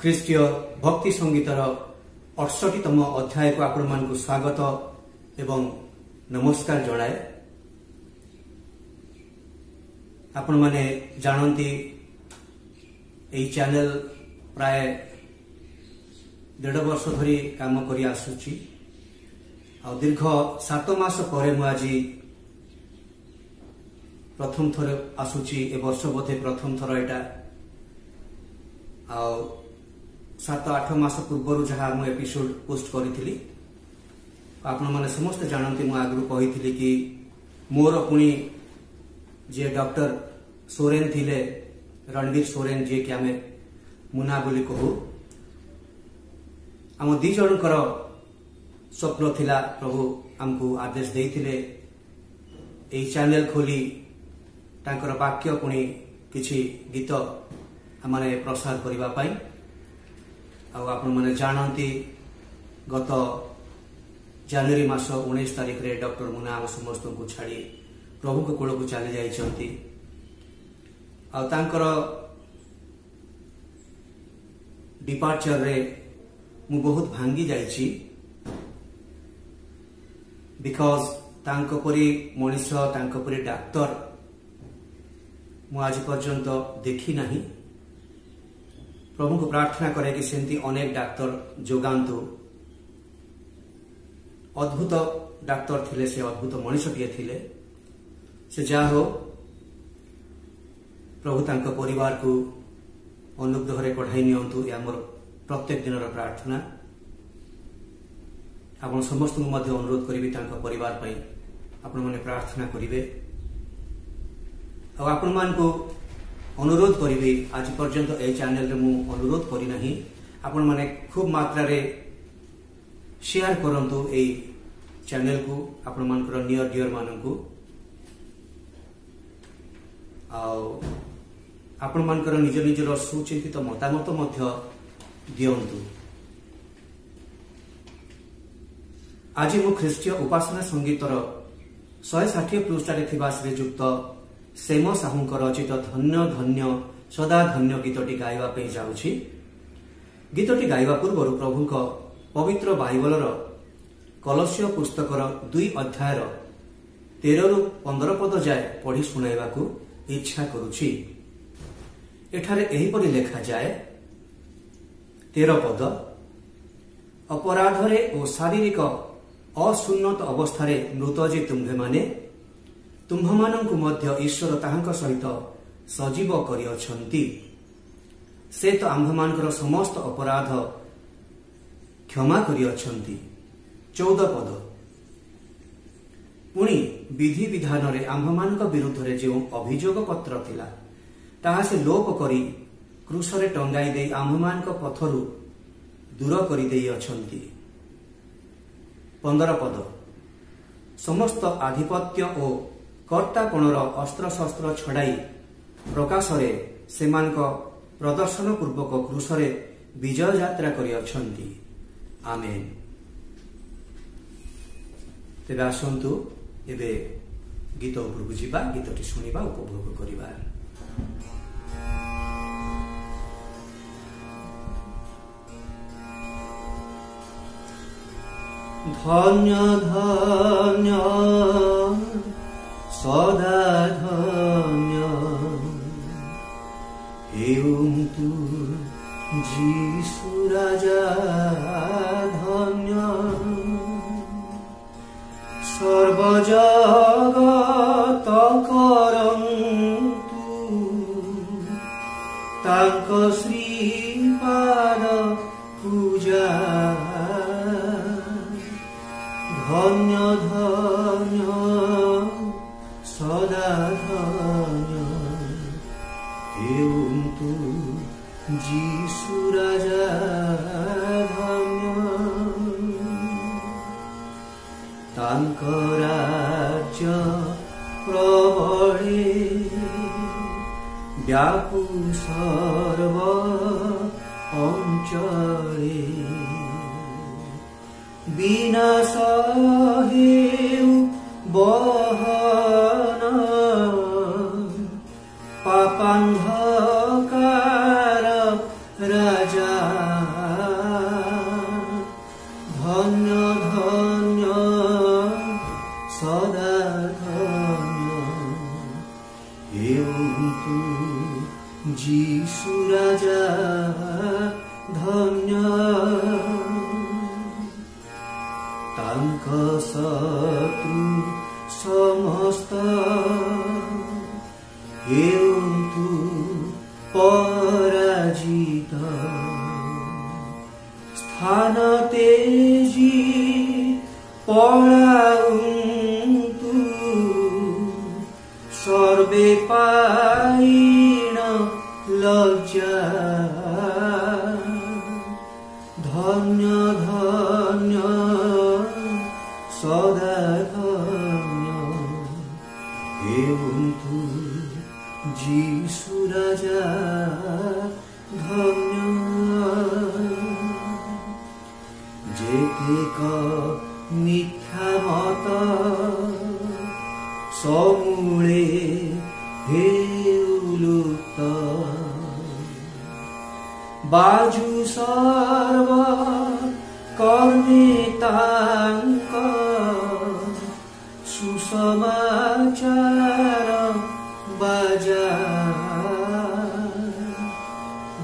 ଖ୍ରୀଷ୍ଟୀୟ ଭକ୍ତି ସଙ୍ଗୀତର 68ତମ ଅଧ୍ୟାୟକୁ ଆପଣମାନଙ୍କୁ ସ୍ୱାଗତ ଏବଂ ନମସ୍କାର ଜଣାଏ। ଆପଣମାନେ ଜାଣନ୍ତି ଏହି ଚ୍ୟାନେଲ ପ୍ରାୟ 1.5 ବର୍ଷ ଧରି କାମ କରି ଆସୁଛି। ଆଉ ଦୀର୍ଘ 7 ମାସ ପରେ ମୁଁ ଆଜି ପ୍ରଥମ ଥର ଆସୁଛି। ଏ ବର୍ଷ ବୋଧେ ପ୍ରଥମ ଥର ଏଟା। ଆଉ 7-8 ମାସ ପୂର୍ବରୁ ଯାହା ମୁଁ ଏପିସୋଡ ପୋଷ୍ଟ କରିଥିଲି। ଆପଣମାନେ ସମସ୍ତେ ଜାଣନ୍ତି ମୁଁ ଆଗରୁ କହିଥିଲି କି ମୋର ପୁଣି ଯିଏ ଡକ୍ଟର ସୋରେନ ଥିଲେ, ରଣବୀର ସୋରେନ, ଯିଏକି ଆମେ ମୁନା ବୋଲି କହୁ, ଆମ 2 ଜଣଙ୍କର ସ୍ୱପ୍ନ ଥିଲା। ପ୍ରଭୁ ଆମକୁ ଆଦେଶ ଦେଇଥିଲେ ଏହି ଚ୍ୟାନେଲ ଖୋଲି ତାଙ୍କର ବାକ୍ୟ ପୁଣି କିଛି ଗୀତ ଆମେ ପ୍ରସାର କରିବା ପାଇଁ। ଆଉ ଆପଣମାନେ ଜାଣନ୍ତି ଗତ ଜାନୁଆରୀ ମାସ 19 ତାରିଖରେ ଡକ୍ଟର ମୁନା ଆମ ସମସ୍ତଙ୍କୁ ଛାଡ଼ି ପ୍ରଭୁଙ୍କ କୋଳକୁ ଚାଲି ଯାଇଛନ୍ତି। ଆଉ ତାଙ୍କର ଡିପାର୍ଚରରେ ମୁଁ ବହୁତ ଭାଙ୍ଗି ଯାଇଛି। ବିକଜ ତାଙ୍କ ପରି ମଣିଷ, ତାଙ୍କ ପରି ଡାକ୍ତର ମୁଁ ଆଜି ପର୍ଯ୍ୟନ୍ତ ଦେଖି ନାହିଁ। ପ୍ରଭୁଙ୍କୁ ପ୍ରାର୍ଥନା କରେ କି ସେମିତି ଅନେକ ଡାକ୍ତର ଯୋଗାନ୍ତୁ। ଅଦ୍ଭୁତ ଡାକ୍ତର ଥିଲେ, ସେ ଅଦ୍ଭୁତ ମଣିଷଟିଏ ଥିଲେ। ସେ ଯାହା ହଉ, ପ୍ରଭୁ ତାଙ୍କ ପରିବାରକୁ ଅନୁଗ୍ରହରେ କଢାଇ ନିଅନ୍ତୁ। ଏହା ମୋର ପ୍ରତ୍ୟେକ ଦିନର ପ୍ରାର୍ଥନା। ଆପଣ ସମସ୍ତଙ୍କୁ ମଧ୍ୟ ଅନୁରୋଧ କରିବି ତାଙ୍କ ପରିବାର ପାଇଁ ଆପଣମାନେ ପ୍ରାର୍ଥନା କରିବେ। ଆଉ ଆପଣମାନଙ୍କୁ ଅନୁରୋଧ କରିବି, ଆଜି ପର୍ଯ୍ୟନ୍ତ ଏହି ଚ୍ୟାନେଲରେ ମୁଁ ଅନୁରୋଧ କରିନାହିଁ, ଆପଣମାନେ ଖୁବ ମାତ୍ରାରେ ସେୟାର କରନ୍ତୁ ଏହି ଚ୍ୟାନେଲକୁ ଆପଣମାନଙ୍କର ନିୟର ଡିୟର ମାନଙ୍କୁ। ଆଉ ଆପଣମାନଙ୍କର ନିଜ ନିଜର ସୁଚିନ୍ତିତ ମତାମତ ମଧ୍ୟ ଦିଅନ୍ତୁ। ଆଜି ମୁଁ ଖ୍ରୀଷ୍ଟୀୟ ଉପାସନା ସଙ୍ଗୀତର 160 ପୃଷ୍ଠାରେ ଥିବା ଶ୍ରୀଯୁକ୍ତ ସେମ ସାହୁଙ୍କ ରଚିତ ଧନ୍ୟ ଧନ୍ୟ ସଦା ଧନ୍ୟ ଗୀତଟି ଗାଇବା ପାଇଁ ଯାଉଛି। ଗୀତଟି ଗାଇବା ପୂର୍ବରୁ ପ୍ରଭୁଙ୍କ ପବିତ୍ର ବାଇବଲର କଲସ୍ୟ ପୁସ୍ତକର 2 ଅଧ୍ୟାୟର 13ରୁ 15 ପଦ ଯାଏ ପଢ଼ି ଶୁଣାଇବାକୁ ଇଚ୍ଛା କରୁଛି। ଏଠାରେ ଏହିପରି ଲେଖାଯାଏ, 13 ପଦ, ଅପରାଧରେ ଓ ଶାରୀରିକ ଅସୁନ୍ନତ ଅବସ୍ଥାରେ ମୃତ ଯେ ତୁମ୍ଭେମାନେ, ତୁମ୍ଭମାନଙ୍କୁ ମଧ୍ୟ ଈଶ୍ୱର ତାହାଙ୍କ ସହିତ ସଜୀବ କରିଅଛନ୍ତି। ସେ ତ ଆମ୍ଭମାନଙ୍କର ସମସ୍ତ ଅପରାଧ କ୍ଷମା କରିଅଛନ୍ତି। 14 ପଦ, ପୁଣି ବିଧି ବିଧାନରେ ଆମ୍ଭମାନଙ୍କ ବିରୁଦ୍ଧରେ ଯେଉଁ ଅଭିଯୋଗ ପତ୍ର ଥିଲା ତାହା ସେ ଲୋପ କରି କ୍ରୁଶରେ ଟଙ୍ଗାଇ ଦେଇ ଆମ୍ଭମାନଙ୍କ ପଥରୁ ଦୂର କରିଦେଇଅଛନ୍ତି। 15 ପଦ, ସମସ୍ତ ଆଧିପତ୍ୟ ଓ କର୍ତ୍ତାପଣର ଅସ୍ତ୍ରଶସ୍ତ୍ର ଛଡ଼ାଇ ପ୍ରକାଶରେ ସେମାନଙ୍କ ପ୍ରଦର୍ଶନ ପୂର୍ବକ କ୍ରୁଶରେ ବିଜୟ ଯାତ୍ରା କରିଅଛନ୍ତି। ଆମେନ୍। ତେବେ ଆସନ୍ତୁ ଏବେ ଗୀତ ଉପରକୁ ଯିବା, ଗୀତଟି ଶୁଣିବା, ଉପଭୋଗ କରିବା। ଧନ୍ୟ ଧନ୍ୟ ସଦା ଧନ୍ୟ ହେଉନ୍ତୁ ଯୀଶୁ ରାଜା, ଧନ୍ୟ ସର୍ବଜଗତ କରନ୍ତୁ ତାଙ୍କ ଶ୍ରୀପାଦ ପୂଜା। ଧନ୍ୟ ଧନ୍ୟ ସଦା ଧନ୍ୟ ହେଉନ୍ତୁ ଯୀଶୁ ରାଜା, ଧନ୍ୟ ତାଙ୍କ ରାଜ୍ୟ ପ୍ରବଳେ ବ୍ୟାପୁ ସର୍ବ ଅଞ୍ଚଳେ। ବିନାଶ ହେଉ ବହନ ପାପାନ୍ଧକାର ରାଜା ରାଜା ଧନ୍ୟ ତାଙ୍କ ଶତ୍ରୁ ସମସ୍ତ ହେଉନ୍ତୁ ପରାଜିତ ସ୍ଥାନ ତେଜି ପଳାଉନ୍ତୁ সর্বে পাইণ লজ্জা ধন্য ধন্য সদা ধন্য হেউন্তু যিশু রাজা ধন্য যেতেক মিথ্যা মত সমূলে হেউলুক্ত বাজু সর্ব কর্মে তাঙ্ক সুসমাচার বাজা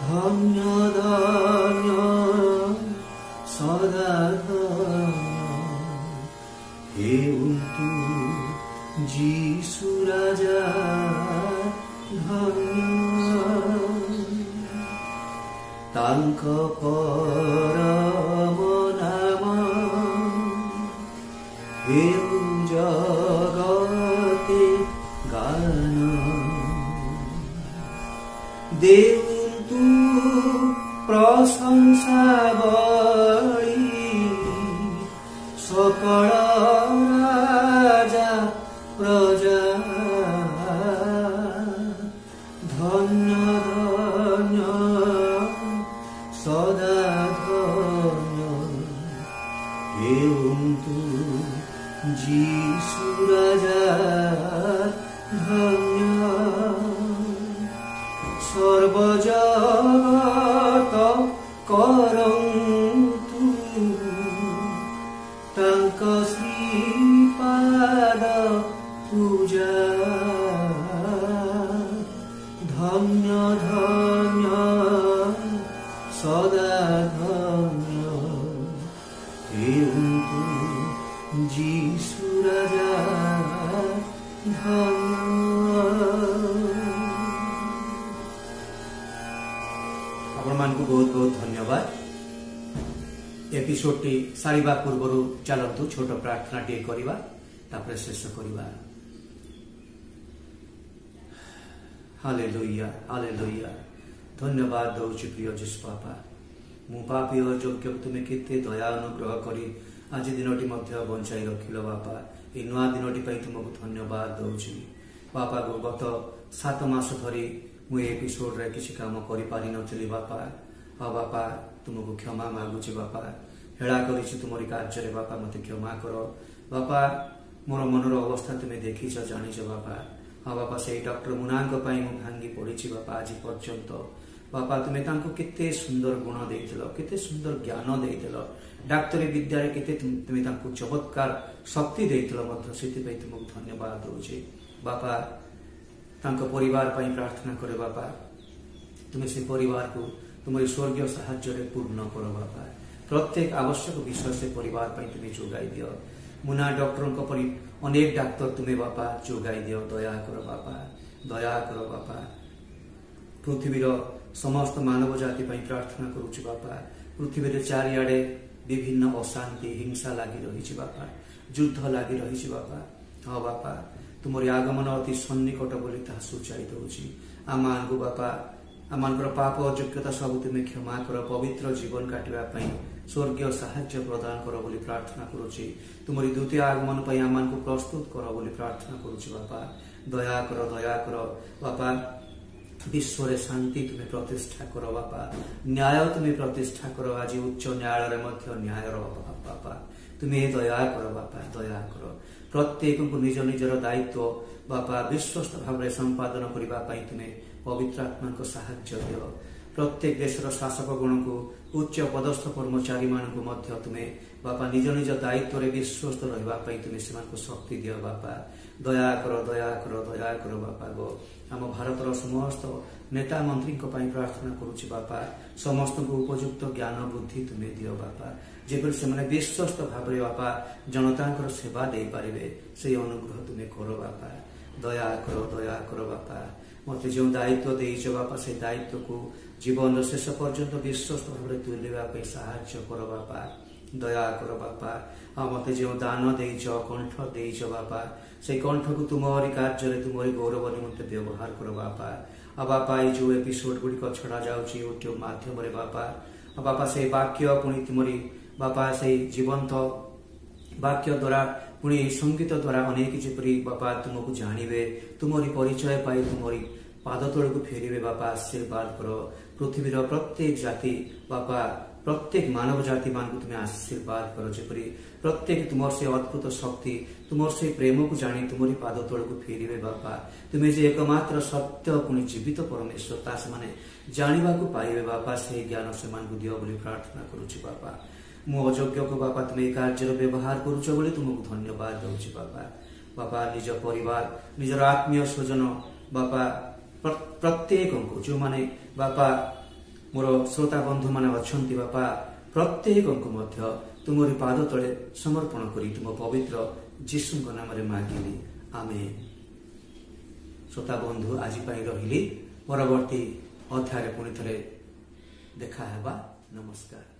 ধন্য ধন্য সদা ধন্য হেউন্তু যিশু রাজা ধন্য তাঙ্ক পরম নাম হেউ জগতে গান দেউন্তু প্রশংসা বলি সকল রাজা প্রজা ধন্য ধন্য সদা ধন্য হেউন্তু যিশু রাজা ধন্য সর্বজগত করন্তু তাঙ্ক শ্রীপাদ পূজা ধন্য ধন্য সদা ধন্য হেউন্তু যিশু রাজা ଆପଣମାନଙ୍କୁ ବହୁତ ବହୁତ ଧନ୍ୟବାଦ। ଏପିସୋଡଟି ସାରିବା ପୂର୍ବରୁ ଚାଲନ୍ତୁ ଛୋଟ ପ୍ରାର୍ଥନାଟିଏ କରିବା, ତାପରେ ଶେଷ କରିବା। Hallelujah hallelujah. ଧନ୍ୟବାଦ ଦଉଛି ପ୍ରିୟ ଯୀଶୁ ବାପା। ମୁଁ ପାପୀ ଅଯୋଗ୍ୟ, ତୁମେ କେତେ ଦୟା ଅନୁଗ୍ରହ କରି ଆଜି ଦିନଟି ମଧ୍ୟ ବଞ୍ଚାଇ ରଖିଲ ବାପା। এই ନୂଆ ଦିନଟି ପାଇଁ ତୁମକୁ ଧନ୍ୟବାଦ ଦଉଛି ବାପା। ଗତ 7 ମାସ ଧରି ମୁଁ ଏ ଏପିସୋଡରେ କିଛି କାମ କରିପାରିନଥିଲି ବାପା। ହଁ ବାପା, ତୁମକୁ କ୍ଷମା ମାଗୁଛି ବାପା। ହେଳା କରିଛି ତୁମରି କାର୍ଯ୍ୟରେ ବାପା, ମୋତେ କ୍ଷମା କର ବାପା। ମୋର ମନର ଅବସ୍ଥା ତୁମେ ଦେଖିଛ, ଜାଣିଛ ବାପା। ହଁ ବାପା, ସେଇ ଡକ୍ଟର ମୁନାଙ୍କ ପାଇଁ ମୁଁ ଭାଙ୍ଗି ପଡ଼ିଛି ବାପା ଆଜି ପର୍ଯ୍ୟନ୍ତ। ବାପା, ତୁମେ ତାଙ୍କୁ କେତେ ସୁନ୍ଦର ଗୁଣ ଦେଇଥିଲ, କେତେ ସୁନ୍ଦର ଜ୍ଞାନ ଦେଇଥିଲ, ଡାକ୍ତରୀ ବିଦ୍ୟାରେ କେତେ ତୁମେ ତାଙ୍କୁ ଚମତ୍କାର ଶକ୍ତି ଦେଇଥିଲ ମଧ୍ୟ, ସେଥିପାଇଁ ତୁମକୁ ଧନ୍ୟବାଦ ଦେଉଛି ବାପା। ତାଙ୍କ ପରିବାର ପାଇଁ ପ୍ରାର୍ଥନା କରେ ବାପା। ତୁମେ ସେ ପରିବାରକୁ ତୁମରି ସ୍ୱର୍ଗୀୟ ସାହାଯ୍ୟରେ ପୂର୍ଣ୍ଣ କର ବାପା। ପ୍ରତ୍ୟେକ ଆବଶ୍ୟକ ବିଷୟ ସେ ପରିବାର ପାଇଁ ତୁମେ ଯୋଗାଇ ଦିଅ। ମୁନା ଡକ୍ଟରଙ୍କ ପରି ଅନେକ ଡାକ୍ତର ତୁମେ ବାପା ଯୋଗାଇ ଦିଅ। ଦୟା କର ବାପା, ଦୟା କର ବାପା। ପୃଥିବୀର ସମସ୍ତ ମାନବ ଜାତି ପାଇଁ ପ୍ରାର୍ଥନା କରୁଛି ବାପା। ପୃଥିବୀରେ ଚାରିଆଡ଼େ ବିଭିନ୍ନ ଅଶାନ୍ତି, ହିଂସା ଲାଗି ରହିଛି ବାପା, ଯୁଦ୍ଧ ଲାଗି ରହିଛି ବାପା। ହଁ ବାପା, ତୁମରି ଆଗମନ ଅତି ସନ୍ନିକଟ ବୋଲି ତାହା ସୂଚାଇ ଦେଉଛି। ଆମମାନଙ୍କୁ ବାପା, ଆମମାନଙ୍କର ପାପ ଅଯୋଗ୍ୟତା ସବୁ ତୁମେ କ୍ଷମା କର। ପବିତ୍ର ଜୀବନ କାଟିବା ପାଇଁ ସ୍ୱର୍ଗୀୟ ସାହାଯ୍ୟ ପ୍ରଦାନ କର ବୋଲି ପ୍ରାର୍ଥନା କରୁଛି। ତୁମରି ଦ୍ୱିତୀୟ ଆଗମନ ପାଇଁ ଆମମାନଙ୍କୁ ପ୍ରସ୍ତୁତ କର ବୋଲି ପ୍ରାର୍ଥନା କରୁଛି ବାପା। ଦୟା କର, ଦୟା କର ବାପା। ବିଶ୍ୱରେ ଶାନ୍ତି ତୁମେ ପ୍ରତିଷ୍ଠା କର ବାପା। ନ୍ୟାୟ ତୁମେ ପ୍ରତିଷ୍ଠା କର। ଆଜି ଉଚ୍ଚ ନ୍ୟାୟାଳୟରେ ମଧ୍ୟ ନ୍ୟାୟର ଅଭାବ ବାପା। ତୁମେ ଦୟା କର ବାପା, ଦୟା କର। ପ୍ରତ୍ୟେକଙ୍କୁ ନିଜ ନିଜର ଦାୟିତ୍ୱ ବାପା ବିଶ୍ୱସ୍ତ ଭାବରେ ସମ୍ପାଦନ କରିବା ପାଇଁ ତୁମେ ପବିତ୍ର ଆତ୍ମାଙ୍କ ସାହାଯ୍ୟ ଦିଅ। ପ୍ରତ୍ୟେକ ଦେଶର ଶାସକ ଗଣଙ୍କୁ, ଉଚ୍ଚ ପଦସ୍ଥ କର୍ମଚାରୀମାନଙ୍କୁ ମଧ୍ୟ ତୁମେ ବାପା ନିଜ ନିଜ ଦାୟିତ୍ୱରେ ବିଶ୍ୱସ୍ତ ରହିବା ପାଇଁ ତୁମେ ସେମାନଙ୍କୁ ଶକ୍ତି ଦିଅ ବାପା। ଦୟା କର, ଦୟା କର, ଦୟା କର ବାପା ଗो। ଆମ ଭାରତର ସମସ୍ତ नेता मंत्री प्रार्थना करुच्ची बापा समस्त को उपयुक्त ज्ञान बुद्धि तुम्हें दियो बापा जेपरि से विश्वस्त भाव बापा जनता सेवा दे पारे से अनुग्रह तुम्हें करो बापा दया करो बापा मत जो दायित्व देच बापा से दायित्व को जीवन शेष पर्यंत विश्वस्त भाव तुलवाई साहाय्य कर बापा दया कर बापा मत जो दान देच कंठ देच बापा से कंठ को तुमरी कार्य तुमरी गौरव निमंते व्यवहार कर बापा बापा ये जो एपिसोड गुड़िक छड़ा जाऊँगी यूट्यूब माध्यम बापा बापा से वाक्य पुणी तुमरी बापा से जीवंत वाक्य द्वारा पुणी संगीत द्वारा अनेक जेपरी बापा तुमको जानवे तुमरी परिचय पाई तुमरी पाद तल को फेरवे बापा आशीर्वाद करो पृथ्वीर प्रत्येक जाति बापा प्रत्येक मानव जाति मान को तुम्हें आशीर्वाद करो जेपरी प्रत्येक तुम से अद्भुत शक्ति तुम से प्रेम को जानी तुमरी पाद तल को फेरवे बापा तुम्हें जे एकमात्र सत्य पुणी जीवित परमेश्वर ता से जाना को पाइबे बापा से ज्ञान से दियो बोली प्रार्थना करुच्ची बापा मु अयोग्य को बापा तुम्हें कार्य व्यवहार करुच बोली तुमको धन्यवाद दूची बापा बापा निज परिवार निजर आत्मीय स्वजन बापा प्रत्येक को जो माने बापा मोर श्रोता बंधु माने अछंती बापा प्रत्येक को मध्य तुमरी पाद तले समर्पण करी तुम पवित्र जीशु नाम रे मागिली आमेन। श्रोता बंधु आज रही परवर्ती अध्याय पुणी थे देखा हेबा नमस्कार।